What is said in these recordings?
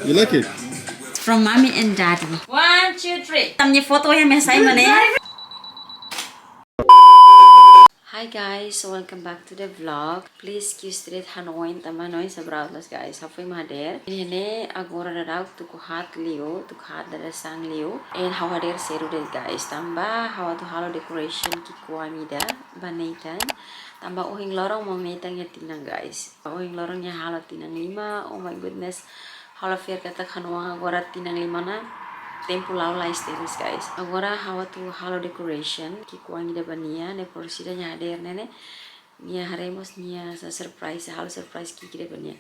You like it? It's from mommy and daddy. 1, 2, 3. Tamnya foto ya mesai mana? Hi guys, welcome back to the vlog. Please excuse the hanoin tama noin sa broadless guys. Hafay mahader. Ini agora darau tu kuhat liu, tu kuhat dada sang liu. And how hader seru deh guys. Tamba how tu halo decoration ki kuamida banaitan. Tamba ohin loron Maun Nathan ya tinang guys. Ohin loronnya halo tinang 5. Oh my goodness. Halo fair kata kanuang agora tinang 5 na. Tempo lais teles guys. Agora hawa tu halo decoration ki kuangi da bania ne porsi da nyader nene. Nia haremos nia sa surprise halo surprise ki da bania.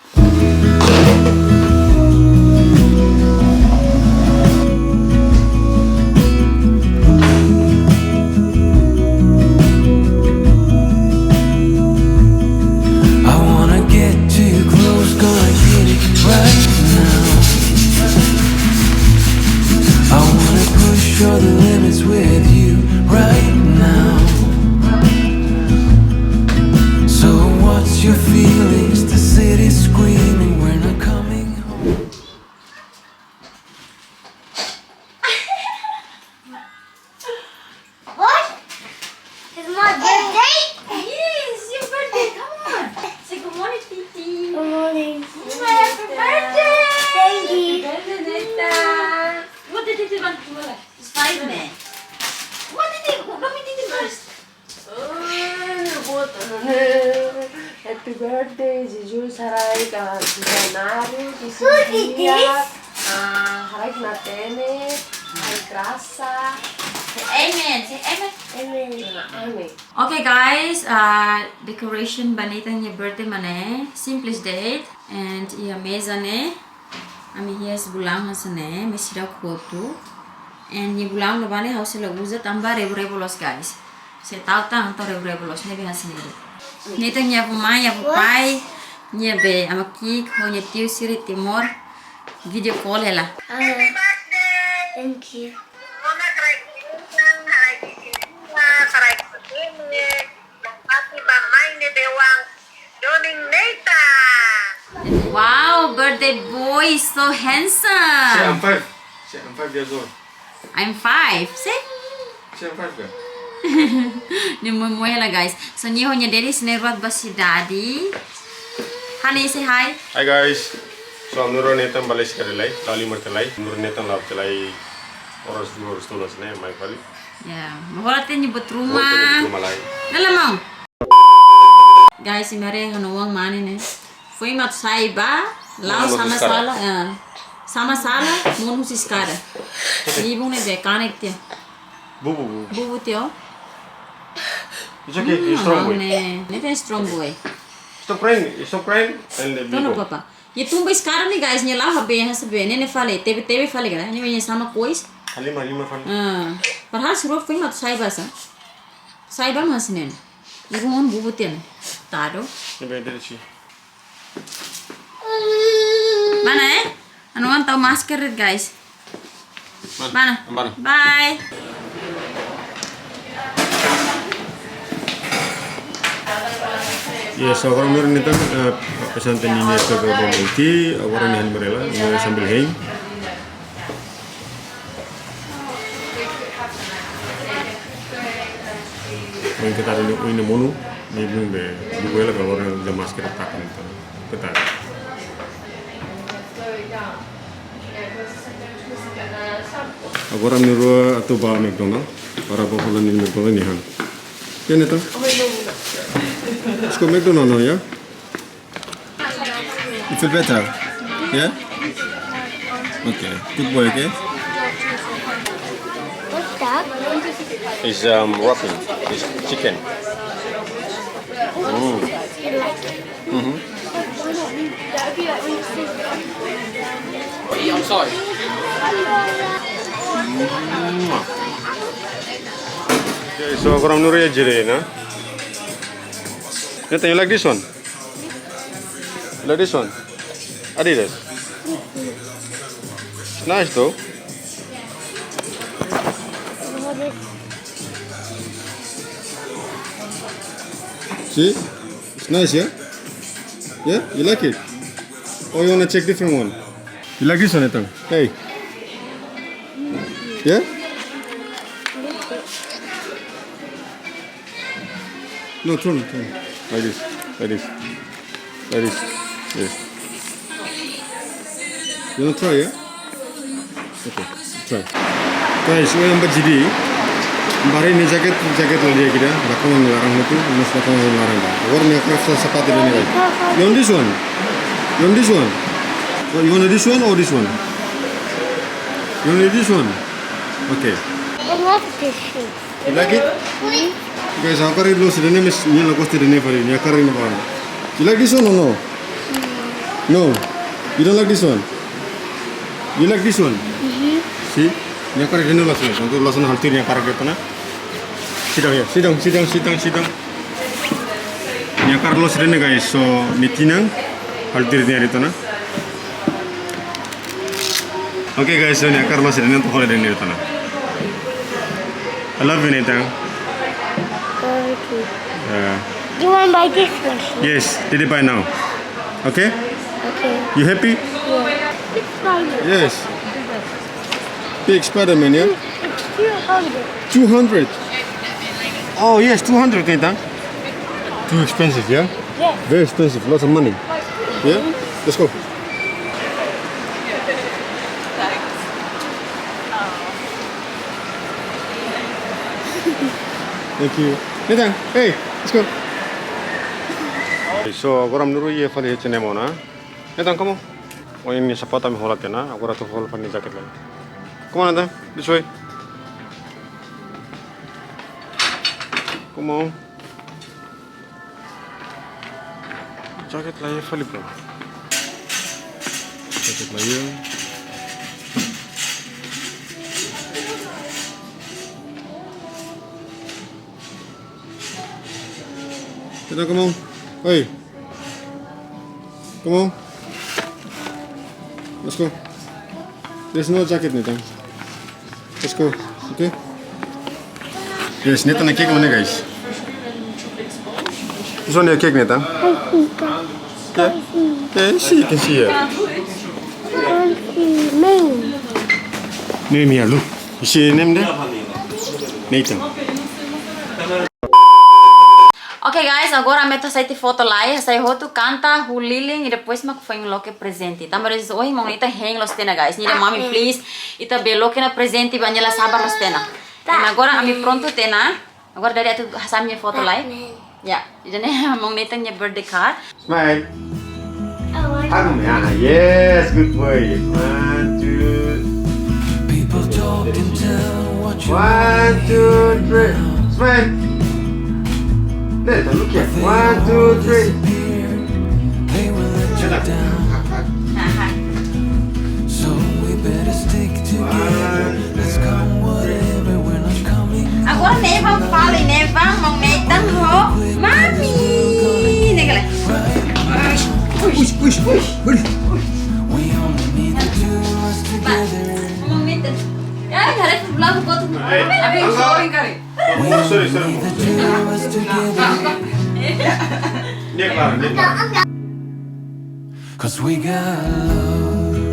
I wanna get too close, gonna get it right now. I wanna push all the limits with you right now. So what's your feelings? The city's screaming, we're not coming home. What? It's my birthday? Yes, your birthday. Come on. Say good morning, Titi. Good morning. Happy birthday. Thank you. Happy birthday. What did Titi want to do? It's 5 man. What did Titi? Let me Titi first. Happy birthday, Jiju sarai ka Januário, Who did this? Harai na tene, harai graças. Amen. Say amen. Amen. Amen. Okay guys, decoration banaitan your birthday mane, simple date and iya mesa ne, ami hias bulang hasane, mesira kotu, and ye bulang lo bane house la uza tamba rebulos guys. Saya tahu tang to rebulos ne bi hasane. Nito nya pumai ya pupai, nya be amaki ko nya tiu siri timor video call hela. Thank you. Wow, birthday boy is so handsome. Say I'm 5 years old. I'm 5. Say. Say I'm 5 girl. Ni moy lah guys. So ni honya dari snerat basi daddy. Honey say hi. Hi guys. So I'm Maun Nathan Birthday. Lali martelai. Maun Nathan laftelai. Oras tunas ne mai fali. Ya, mahorate ni buat rumah. Nala mau. Guys, imare hanuang mane ne. Foi mat saiba, lau sama sala, sama sala, monu husi eskada. Ibun ne be kanek dia. Bubu. Bubu tio. It's okay. You're strong boy. Ne strong boy. Stop crying. Stop crying. And let me Tono go. papa. Ye tumba eskada ni guys, ni lau habe यहाँ से बेने ने fali, tebe fali kada. Ni ये sama kois. Halima fali. Padahal suruh foi mat saiba sa. Saiba masinen. Ibun bubu tio ne. Tado. Ni beda sih. Mana anuan tahu masker guys. Mana? Bye. Ya, so orang Maun Nathan pesan taninya ke Boboti, orang yang merela sambil hang. Yang kita ada ini monu, ini belum be, bubu lah kalau orang jam masker takkan kita. Agora niru atau bawa McDonald, para popular ni McDonald ni han. Kena tu? Let's go McDonald now, yeah? You feel better? Yeah? Okay, good boy, okay? What's that? It's wrapping. It's chicken. I'm sorry. Okay, so agora niru ya jire na. Nathan, you like this one? You like this one? Adidas. It's nice though. See? It's nice, yeah? Yeah? You like it? Or you wanna check different one? You like this one, Nathan? Hey. Yeah? No, turn. Like this. Yes. You wanna try, yeah? Okay, try. Guys, ini yang berjadi. Kemarin ini jaket lagi ya kita. Lakukan larang itu, mesti lakukan larang. Warna kerasa sepatu ini guys. You want this one? So you want this one or this one? You want this one? Okay. I love this shoe. You like it? Guys, how can you sedene mis ni lagu sedene pari ni akar ini pari. You like this one or no? No. You don't like this one? You like this one? See? Ni akar ini lasan. Untuk lasan haltir ni akar kita na. Sit down. Ni akar lo sedene guys. So ni tinan haltir ni hari tu na. Okay guys, so ni akar lo sedene tu hole ni hari tu na. I love you, Nathan. You want to buy this one? Yes, did it buy now? Okay? Okay. You happy? Yeah. It's Spider. Yes. Big Spider-Man, yeah? It's 200. 200. Oh yes, 200, Nathan. Too expensive, yeah? Yes. Very expensive, lots of money. Yeah? Let's go. Thank you. Nathan, hey, let's go. So, agora nuru ye fali hechene mona. Nathan, come on. Oh, ini sapata mi hola tena. Agora tu hol pani jacket lagi. Come on, Nathan. This way. Come on. Jacket lagi fali bro. Jacket lagi. Nathan, come on. Hey. Come on. Let's go. There's no jacket, Nathan. Let's go. Okay? Yes, Nathan, a cake on it, guys. This one your cake, Nathan. Yeah? Yeah, see, you can see it. Main. Name here, look. You see the name there? Nathan. Ok guys, agora a meta sair foto laiha, sai roto canta, huliling e depois mak foi um loke presente. Tamba res ohin Maun Nathan hang los tena guys. Nida mami please, ita belo que na presente banhela sabar los tena. E agora ami pronto tena. Agora dari atu hasam minha foto laiha. Ya, jadi Maun Nathan nya birthday card. Smile. Yes, good boy. 1, 2. People talk and tell what you 1, 2, 3. Smile. Nathan, look here. 1, 2, 3. they will let you down. So we better stick together. Let's come whatever, we're not coming. Agora neva fali, neva Maun Nathan ho. Mami. Negale. Push. We only need the two of us together. Maun Nathan. Ai, hare vlog ko tu. Abi showing kare. We only need the two of us together. Cause we got love.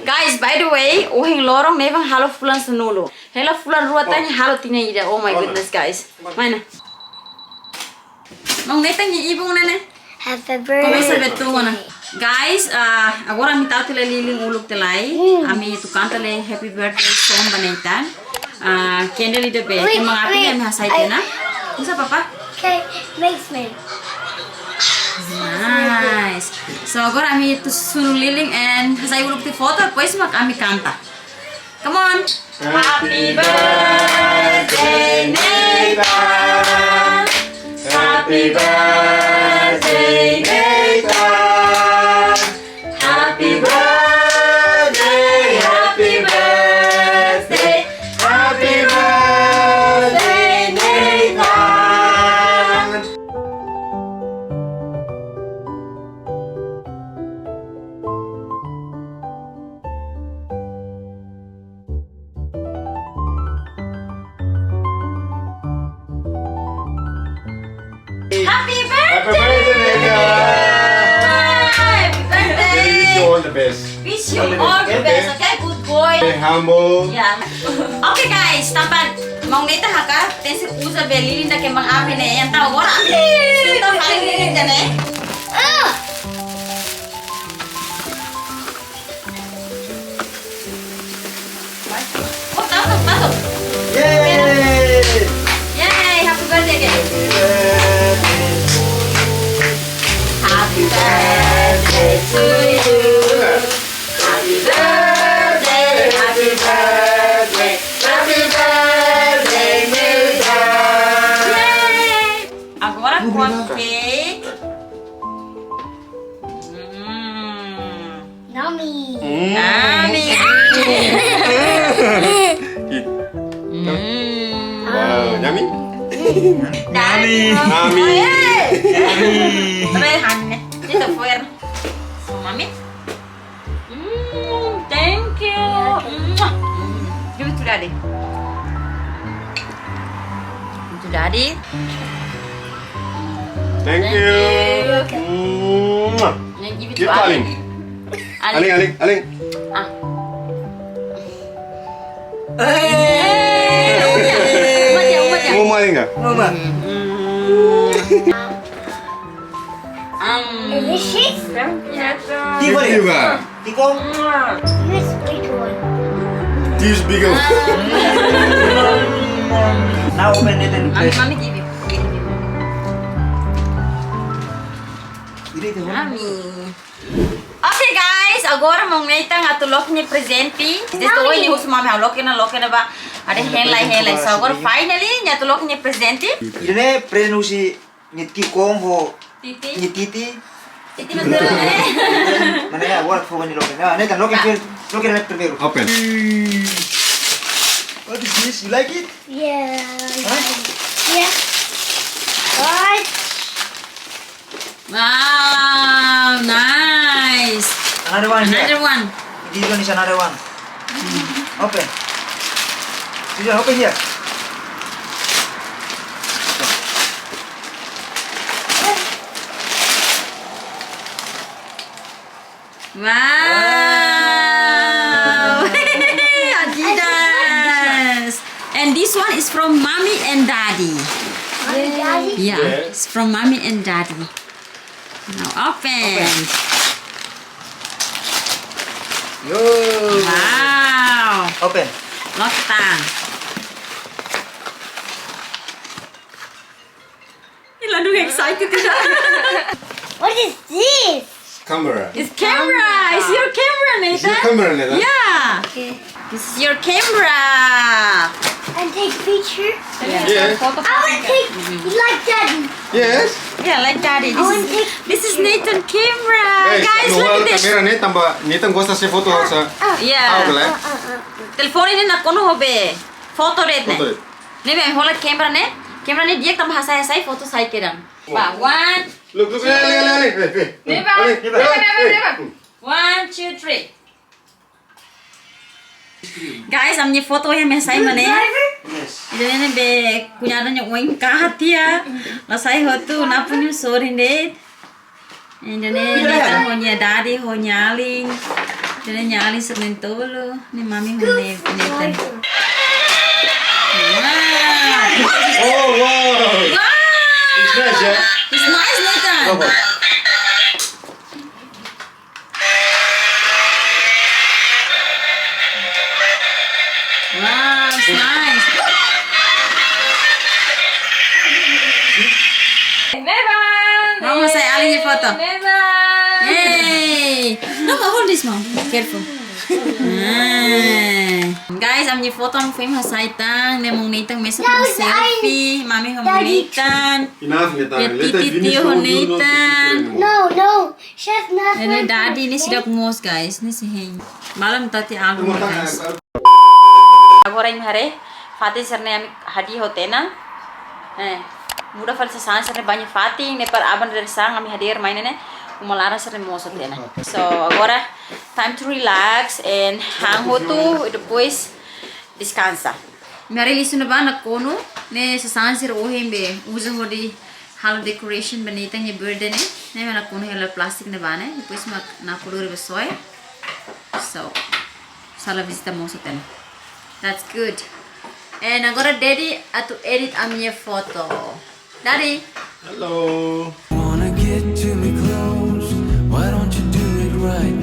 Guys, by the way, ohin loron nevang halo fulan sunulu. Hela fulan ruatanya halo tina ida. Oh my goodness, guys. Mana? Maun Nathan ni ibun nene. Happy birthday. Começa a ver tudo, né? Guys, agora a mitad tele liling uluk telai. Ami tu kanta le happy birthday song Nathan. Candle ida be. Wait, Emang api wait, kami hasai tena. Bisa papa? Okay, makes me. Nice. So agora ami tu sunu liling and hasai uluk ti foto. Depois mak ami canta. Come on. Happy birthday, Nathan. Happy birthday, Nathan. Happy birthday, happy birthday, happy birthday, Nathan. wish you all the best, okay? Good boy. Humble. Yeah. Okay guys, tampan Maun Nathan haka tensi usa belili na ke mang api ne yang tahu orang api tahu paling ini kan eh. Oh tahu. Yay! Yay, happy birthday guys. Happy birthday to you. Happy birthday, happy birthday, happy birthday, Nathan. Yay! Agora com a cake. Yummy. Nami. Wow, yummy. Nami. Nami. Tapi hanne. Itu foyer. Mami. Thank you. Give it to daddy. To daddy. Thank you. And give it Give to to Ali. Aling. Aling. Ah. Umat ya. Mau maling nggak? Mama. Delicious. Tiba deh. Tiba. Tikong. Use big one. This big one. Now open it and press. Mami give it. Ini itu. Mami. Okay guys, agora Maun Nathan atulok ni presente. Dito ni hus mami halok na ba? Ada henlai. So agora finally ni atulok ni presente. Ini present husi ni tikong ho Titi. ni titi. Titi na dala eh. Mana ya work for when you look. Nah, Nathan look at primero. Open. What is this? You like it? Yeah. Huh? Yeah. What? Wow, nice. Another one here. Another one. This one is another one. Open. Susan, open here. Wow. Adidas. And this one is from mommy and daddy. Mommy, Daddy? Yeah, it's from mommy and daddy. Now open. Yo. Wow. Open. Lockdown. Lalu excited. What is this? Camera. It's camera. It's your camera, Is Nathan. your camera, Nathan? Yeah. Okay. This is your camera. And take picture. Yes. I want to take like Daddy. Yes. Yeah, like daddy. This is Nathan camera. Guys, no, look at this. kamera nih tambah Nathan gosta se foto sa. Yeah. Apa lah? Telepon ini nak kono hobe. Foto red ne. Foto red. Ne be hola camera ne. Camera ne diak tambah saya foto saya kedang. Ba, 1, Look, Neba. Neba. 1, 2, 3. Guys, amnya foto yang mesai mana? Yes. Jadi be kunyadanya ohin kahat ya. Lasai hotu napunyu sorte deit. Jadi Nathan honya daddy honyaling. Jadi nyaling senen tolo. Ni mami honne Nathan. Wow. Oh wow. Wow. It's nice ya. It's nice, Nathan. Coba. Wow, it's nice. Mama say aling your photo. Yay! No, hold this, mom. Careful. Guys, I'm your photo. I'm famous saitang. Ne Maun Nathan mesa No, selfie. Mami Maun Nathan. Enough Nathan. Ya, Let us titi finish ho, all you Nathan. No. Chef not. Ini daddy ni sidak ngos guys. Ni si hen. Malam tati album guys. Agora em hare. Fatih serne ami hadi hote na. Muda fal sa sang serne banyak Fatih ne par aban dari sang ami hadir main ne. Umalara serne mos hote na. So agora time to relax and hang hotu e depois descansa. Mari lisu na ba na kono ne sa sang sir ohin be usa hodi halo decoration banita ni birthday ne. Ne na kono hela plastic na ba ne. Depois na color besoy. So, sala vista mo sa ten. That's good. And I'm gonna daddy to edit a minha photo. Daddy. Hello. Wanna get to me close? Why don't you do it right